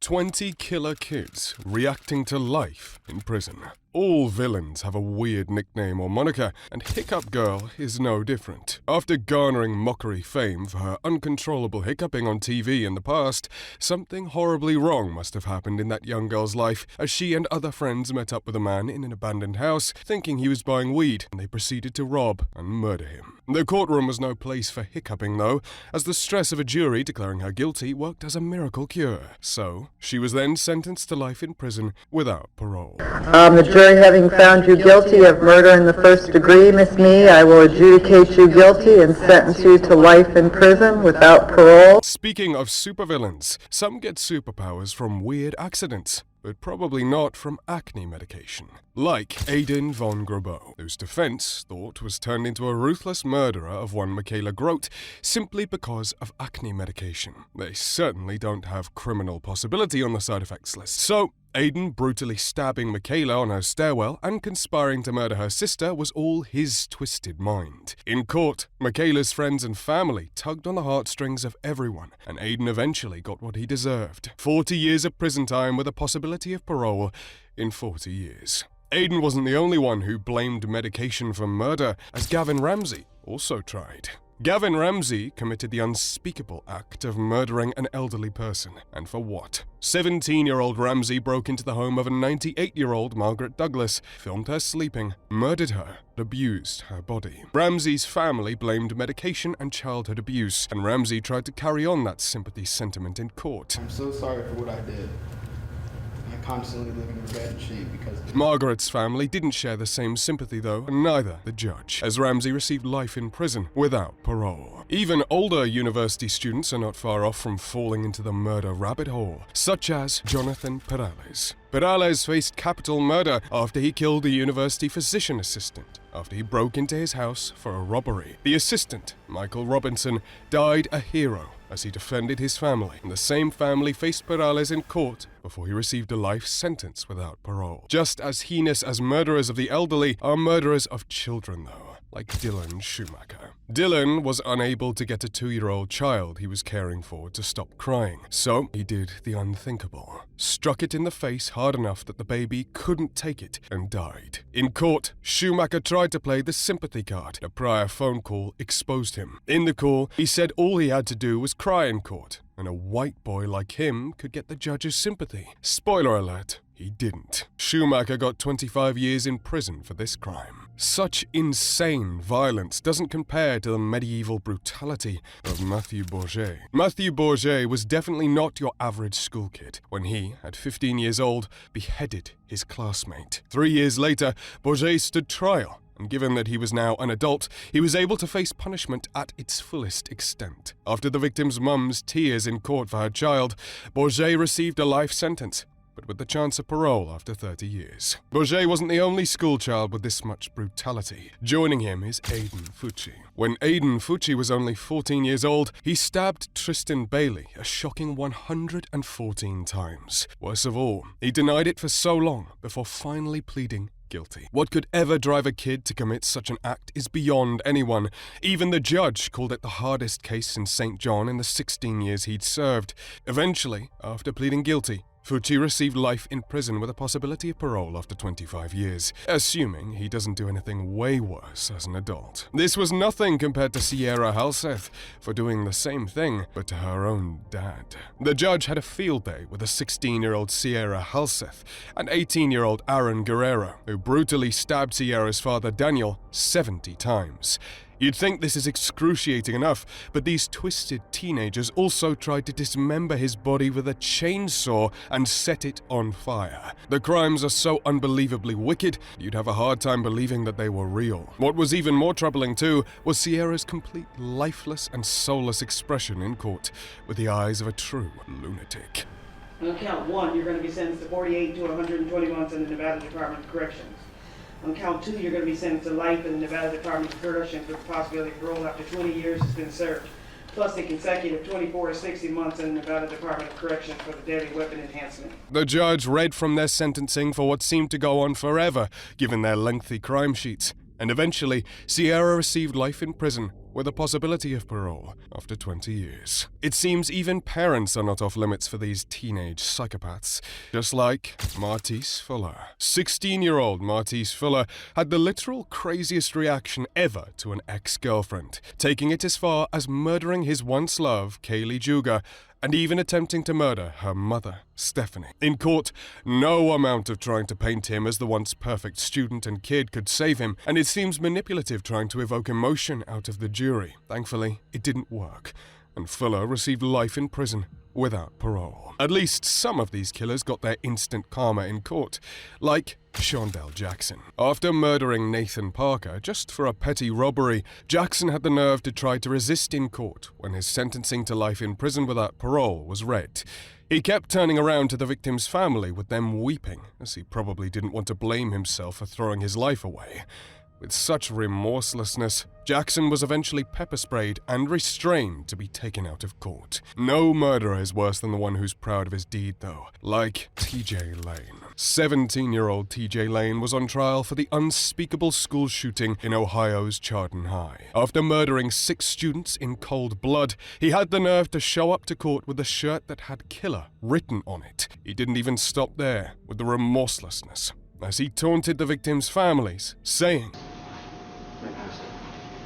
20 killer kids reacting to life in prison. All villains have a weird nickname or moniker, and Hiccup Girl is no different. After garnering mockery fame for her uncontrollable hiccuping on TV in the past, something horribly wrong must have happened in that young girl's life as she and other friends met up with a man in an abandoned house, thinking he was buying weed, and they proceeded to rob and murder him. The courtroom was no place for hiccuping though, as the stress of a jury declaring her guilty worked as a miracle cure. So, she was then sentenced to life in prison without parole. The jury having found you guilty of murder in the first degree, Miss Me, I will adjudicate you guilty and sentence you to life in prison without parole. Speaking of supervillains, some get superpowers from weird accidents, but probably not from acne medication. Like Aiden Von Grabo, whose defense thought was turned into a ruthless murderer of one Michaela Grote simply because of acne medication. They certainly don't have criminal possibility on the side effects list. So, Aiden brutally stabbing Michaela on her stairwell and conspiring to murder her sister was all his twisted mind. In court, Michaela's friends and family tugged on the heartstrings of everyone, and Aiden eventually got what he deserved. 40 years of prison time with a possibility of parole in 40 years. Aiden wasn't the only one who blamed medication for murder, as Gavin Ramsey also tried. Gavin Ramsey committed the unspeakable act of murdering an elderly person. And for what? 17-year-old Ramsey broke into the home of a 98-year-old Margaret Douglas, filmed her sleeping, murdered her, and abused her body. Ramsey's family blamed medication and childhood abuse, and Ramsey tried to carry on that sympathy sentiment in court. I'm so sorry for what I did. I constantly live in regret and shame because of it. Margaret's family didn't share the same sympathy though, and neither the judge, as Ramsey received life in prison without parole. Even older university students are not far off from falling into the murder rabbit hole, such as Jonathan Perales. Perales faced capital murder after he killed a university physician assistant after he broke into his house for a robbery. The assistant, Michael Robinson, died a hero as he defended his family, and the same family faced Perales in court before he received a life sentence without parole. Just as heinous as murderers of the elderly are murderers of children though, like Dylan Schumacher. Dylan was unable to get a 2-year-old child he was caring for to stop crying, so he did the unthinkable. Struck it in the face hard enough that the baby couldn't take it and died. In court, Schumacher tried to play the sympathy card. A prior phone call exposed him. In the call, he said all he had to do was cry in court, and a white boy like him could get the judge's sympathy. Spoiler alert, he didn't. Schumacher got 25 years in prison for this crime. Such insane violence doesn't compare to the medieval brutality of Matthew Bourget. Matthew Bourget was definitely not your average school kid when he, at 15 years old, beheaded his classmate. 3 years later, Bourget stood trial, and given that he was now an adult, he was able to face punishment at its fullest extent. After the victim's mum's tears in court for her child, Bourget received a life sentence, but with the chance of parole after 30 years. Bourget wasn't the only schoolchild with this much brutality. Joining him is Aiden Fuji. When Aiden Fuji was only 14 years old, he stabbed Tristan Bailey a shocking 114 times. Worst of all, he denied it for so long before finally pleading guilty. What could ever drive a kid to commit such an act is beyond anyone. Even the judge called it the hardest case in St. John in the 16 years he'd served. Eventually, after pleading guilty, Fuji received life in prison with a possibility of parole after 25 years, assuming he doesn't do anything way worse as an adult. This was nothing compared to Sierra Halseth for doing the same thing, but to her own dad. The judge had a field day with a 16-year-old Sierra Halseth and 18-year-old Aaron Guerrero, who brutally stabbed Sierra's father Daniel 70 times. You'd think this is excruciating enough, but these twisted teenagers also tried to dismember his body with a chainsaw and set it on fire. The crimes are so unbelievably wicked, you'd have a hard time believing that they were real. What was even more troubling too was Sierra's complete lifeless and soulless expression in court, with the eyes of a true lunatic. On count 1, you're going to be sentenced to 48 to 120 months in the Nevada Department of Corrections. On count 2, you're going to be sentenced to life in the Nevada Department of Corrections with the possibility of parole after 20 years has been served, plus a consecutive 24 to 60 months in the Nevada Department of Corrections for the deadly weapon enhancement. The judge read from their sentencing for what seemed to go on forever, given their lengthy crime sheets. And eventually, Sierra received life in prison with a possibility of parole after 20 years. It seems even parents are not off limits for these teenage psychopaths, just like Marty Fuller. 16-year-old Marty Fuller had the literal craziest reaction ever to an ex-girlfriend, taking it as far as murdering his once love, Kaylee Juga, and even attempting to murder her mother, Stephanie. In court, no amount of trying to paint him as the once perfect student and kid could save him, and it seems manipulative trying to evoke emotion out of the jury. Thankfully, it didn't work, and Fuller received life in prison without parole. At least some of these killers got their instant karma in court, like Shondell Jackson. After murdering Nathan Parker just for a petty robbery, Jackson had the nerve to try to resist in court when his sentencing to life in prison without parole was read. He kept turning around to the victim's family with them weeping, as he probably didn't want to blame himself for throwing his life away. With such remorselessness, Jackson was eventually pepper-sprayed and restrained to be taken out of court. No murderer is worse than the one who's proud of his deed, though, like T.J. Lane. 17-year-old T.J. Lane was on trial for the unspeakable school shooting in Ohio's Chardon High. After murdering 6 students in cold blood, he had the nerve to show up to court with a shirt that had "Killer" written on it. He didn't even stop there with the remorselessness, as he taunted the victims' families, saying,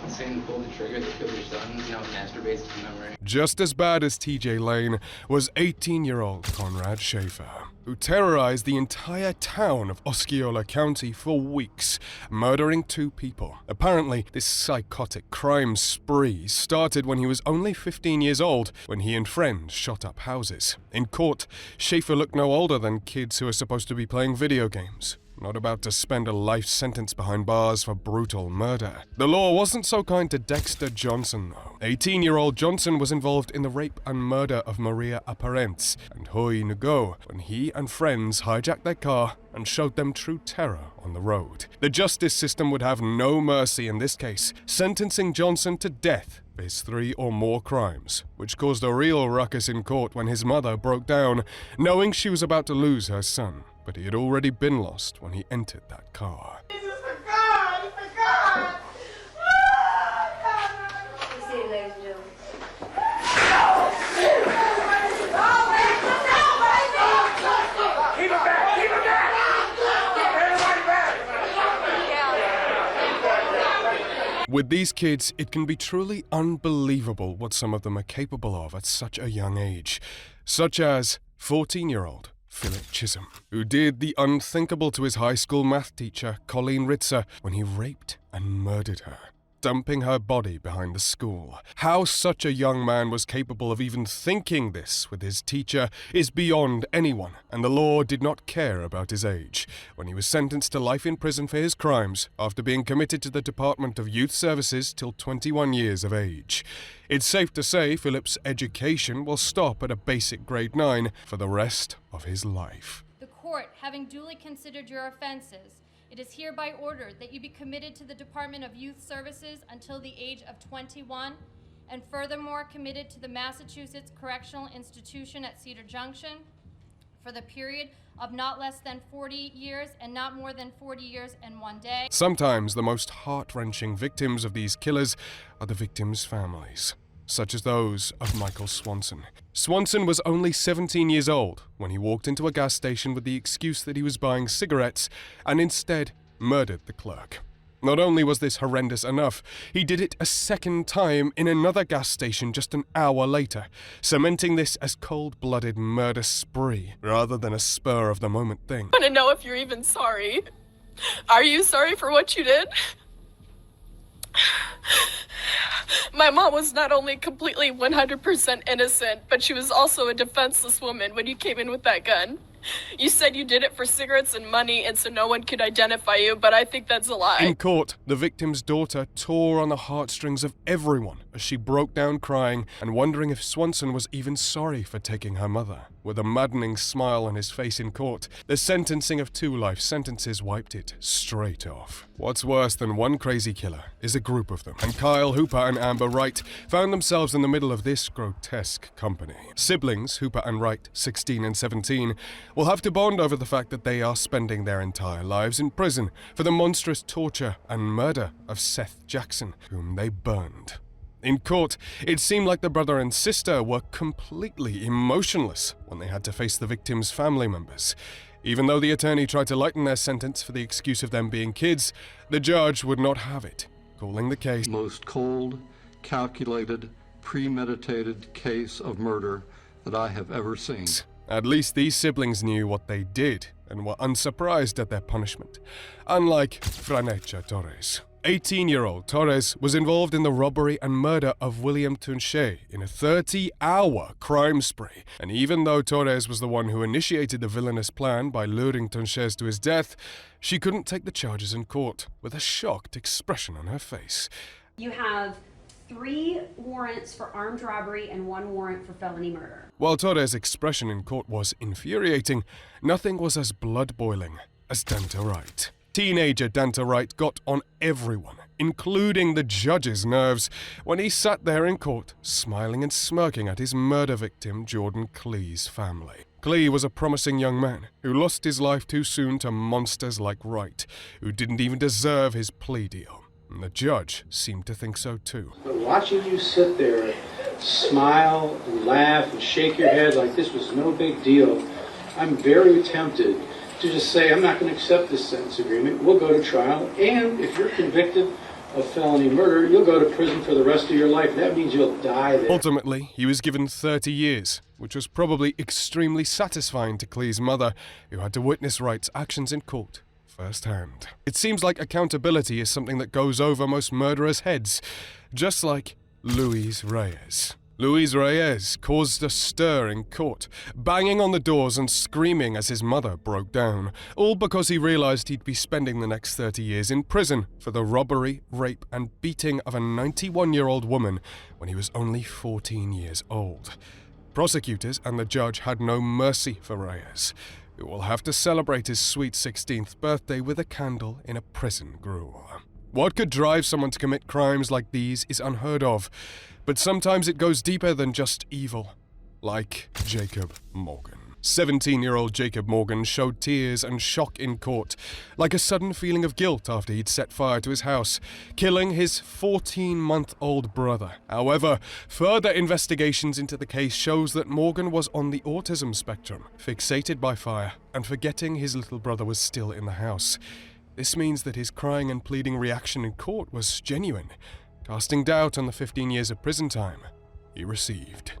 Saying to pull the trigger to kill your sons, now masturbates to memory. Just as bad as T.J. Lane was 18-year-old Conrad Shafer, who terrorized the entire town of Osceola County for weeks, murdering 2 people. Apparently, this psychotic crime spree started when he was only 15 years old, when he and friends shot up houses. In court, Shafer looked no older than kids who are supposed to be playing video games, not about to spend a life sentence behind bars for brutal murder. The law wasn't so kind to Dexter Johnson, though. 18-year-old Johnson was involved in the rape and murder of Maria Aparence and Hoy Ngo when he and friends hijacked their car and showed them true terror on the road. The justice system would have no mercy in this case, sentencing Johnson to death for his 3 or more crimes, which caused a real ruckus in court when his mother broke down, knowing she was about to lose her son. But he had already been lost when he entered that car. Jesus, for God! For God! You see it, ladies and gentlemen. Keep it back! Keep it back! Everybody back! With these kids, it can be truly unbelievable what some of them are capable of at such a young age, such as 14-year-old Philip Chisholm, who did the unthinkable to his high school math teacher, Colleen Ritzer, when he raped and murdered her, dumping her body behind the school. How such a young man was capable of even thinking this with his teacher is beyond anyone, and the law did not care about his age when he was sentenced to life in prison for his crimes after being committed to the Department of Youth Services till 21 years of age. It's safe to say Philip's education will stop at a basic grade 9 for the rest of his life. The court, having duly considered your offenses, it is hereby ordered that you be committed to the Department of Youth Services until the age of 21, and furthermore committed to the Massachusetts Correctional Institution at Cedar Junction for the period of not less than 40 years and not more than 40 years and 1 day. Sometimes the most heart-wrenching victims of these killers are the victims' families, such as those of Michael Swanson. Swanson was only 17 years old when he walked into a gas station with the excuse that he was buying cigarettes and instead murdered the clerk. Not only was this horrendous enough, he did it a second time in another gas station just an hour later, cementing this as cold-blooded murder spree rather than a spur-of-the-moment thing. I want to know if you're even sorry. Are you sorry for what you did? My mom was not only completely 100% innocent, but she was also a defenseless woman when you came in with that gun. You said you did it for cigarettes and money, and so no one could identify you, but I think that's a lie. In court, the victim's daughter tore on the heartstrings of everyone as she broke down crying and wondering if Swanson was even sorry for taking her mother. With a maddening smile on his face in court, the sentencing of 2 life sentences wiped it straight off. What's worse than one crazy killer is a group of them, and Kyle, Hooper, and Amber Wright found themselves in the middle of this grotesque company. Siblings, Hooper and Wright, 16 and 17, will have to bond over the fact that they are spending their entire lives in prison for the monstrous torture and murder of Seth Jackson, whom they burned. In court, it seemed like the brother and sister were completely emotionless when they had to face the victims' family members. Even though the attorney tried to lighten their sentence for the excuse of them being kids, the judge would not have it, calling the case most cold, calculated, premeditated case of murder that I have ever seen. At least these siblings knew what they did and were unsurprised at their punishment, unlike Franecha Torres. 18-year-old Torres was involved in the robbery and murder of William Tunchet in a 30-hour crime spree, and even though Torres was the one who initiated the villainous plan by luring Tunchet to his death, she couldn't take the charges in court, with a shocked expression on her face. You have 3 warrants for armed robbery and 1 warrant for felony murder. While Torres' expression in court was infuriating, nothing was as blood-boiling as Dante Wright. Teenager Dante Wright got on everyone, including the judge's nerves, when he sat there in court, smiling and smirking at his murder victim, Jordan Clee's family. Clee was a promising young man who lost his life too soon to monsters like Wright, who didn't even deserve his plea deal. And the judge seemed to think so too. But watching you sit there, smile, and laugh, and shake your head like this was no big deal, I'm very tempted to just say, I'm not going to accept this sentence agreement. We'll go to trial, and if you're convicted of felony murder, you'll go to prison for the rest of your life. That means you'll die there. Ultimately, he was given 30 years, which was probably extremely satisfying to Clee's mother, who had to witness Wright's actions in court firsthand. It seems like accountability is something that goes over most murderers' heads, just like Louise Reyes. Louise Reyes caused a stir in court, banging on the doors and screaming as his mother broke down, all because he realized he'd be spending the next 30 years in prison for the robbery, rape, and beating of a 91-year-old woman when he was only 14 years old. Prosecutors and the judge had no mercy for Reyes, who will have to celebrate his sweet 16th birthday with a candle in a prison gruel. What could drive someone to commit crimes like these is unheard of, but sometimes it goes deeper than just evil, like Jacob Morgan. 17-year-old Jacob Morgan showed tears and shock in court, like a sudden feeling of guilt after he'd set fire to his house, killing his 14-month-old brother. However, further investigations into the case shows that Morgan was on the autism spectrum, fixated by fire, and forgetting his little brother was still in the house. This means that his crying and pleading reaction in court was genuine, casting doubt on the 15 years of prison time he received.